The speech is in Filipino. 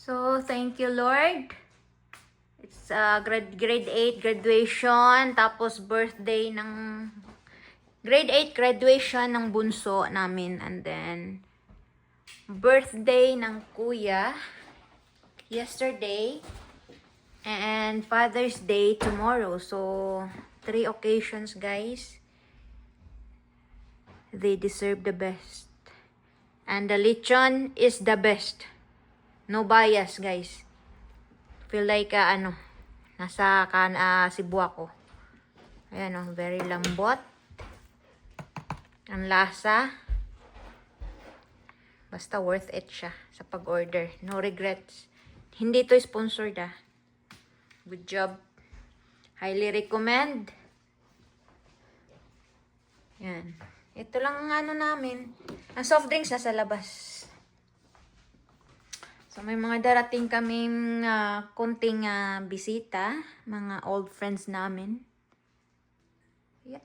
So, thank you, Lord. It's grade 8 graduation, tapos birthday ng grade 8 graduation ng bunso namin, and then birthday ng kuya yesterday, and Father's Day tomorrow. So, 3 occasions, guys. They deserve the best. And the lechon is the best. No bias, guys. Feel like, nasa Cebu ako. Ayan, very lambot. Ang lasa. Basta worth it siya sa pag-order. No regrets. Hindi to sponsored, Good job. Highly recommend. Yan. Ito lang ang namin. Ang soft drinks nasa labas. So, may mga darating kaming konting bisita. Mga old friends namin. Yeah.